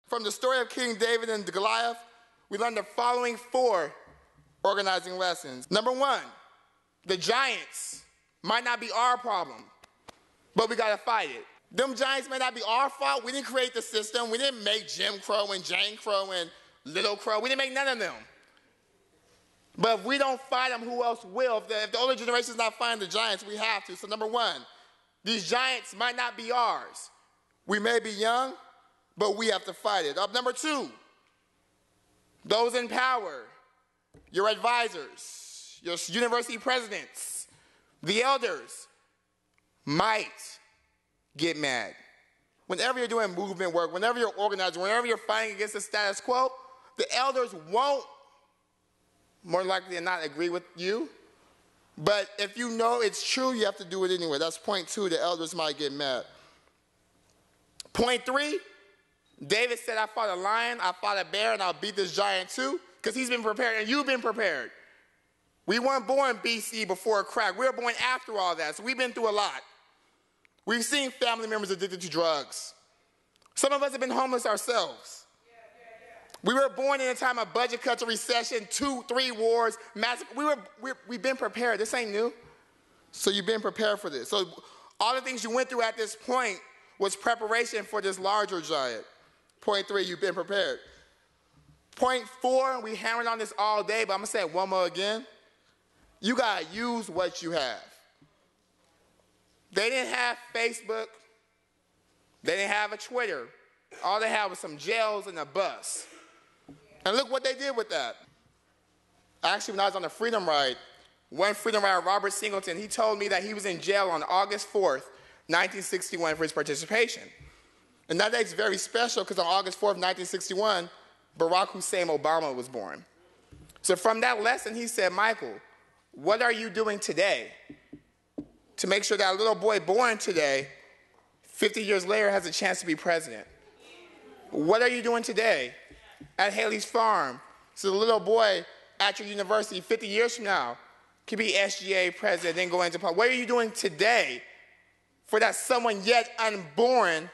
from the story of King David and Goliath, we learned the following 4 organizing lessons. Number 1, the giants might not be our problem, but we gotta fight it. Them giants may not be our fault. We didn't create the system. We didn't make Jim Crow and Jane Crow and Little Crow. We didn't make none of them. But if we don't fight them, who else will? If the older generation is not fighting the giants, we have to. So number 1, these giants might not be ours. We may be young, but we have to fight it. Number 2, those in power, your advisors, your university presidents, the elders might get mad. Whenever you're doing movement work, whenever you're organizing, whenever you're fighting against the status quo, the elders won't, more likely than not, agree with you. But if you know it's true, you have to do it anyway. That's point 2, the elders might get mad. Point 3, David said, I fought a lion, I fought a bear, and I'll beat this giant too, because he's been prepared and you've been prepared. We weren't born BC before crack. We were born after all that, so we've been through a lot. We've seen family members addicted to drugs. Some of us have been homeless ourselves. We were born in a time of budget cuts, a recession, 2, 3 wars, massacre. We've been prepared. This ain't new. So you've been prepared for this. So all the things you went through at this point was preparation for this larger giant. Point 3, you've been prepared. Point 4, we hammered on this all day, but I'm going to say it one more again. You got to use what you have. They didn't have Facebook. They didn't have a Twitter. All they had was some jails and a bus. And look what they did with that. Actually, when I was on the Freedom Ride, one Freedom Rider, Robert Singleton, he told me that he was in jail on August 4th, 1961 for his participation. And that date's very special because on August 4th, 1961, Barack Hussein Obama was born. So from that lesson, he said, Michael, what are you doing today to make sure that a little boy born today, 50 years later, has a chance to be president? What are you doing today at Haley's Farm so the little boy at your university 50 years from now can be SGA president, then go into politics? What are you doing today for that someone yet unborn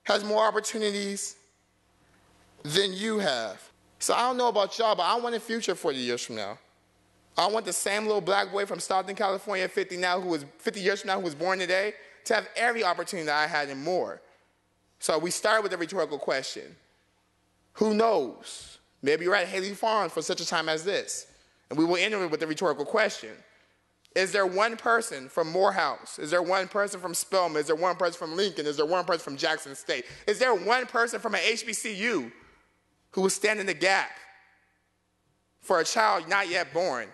has more opportunities than you have? So I don't know about y'all, but I want a future 40 years from now. I want the same little black boy from Stockton, California, 50 years from now, who was born today, to have every opportunity that I had and more. So we start with a rhetorical question. Who knows? Maybe you're at Haley Farm for such a time as this. And we will end it with a rhetorical question. Is there one person from Morehouse? Is there one person from Spelman? Is there one person from Lincoln? Is there one person from Jackson State? Is there one person from an HBCU who will stand in the gap for a child not yet born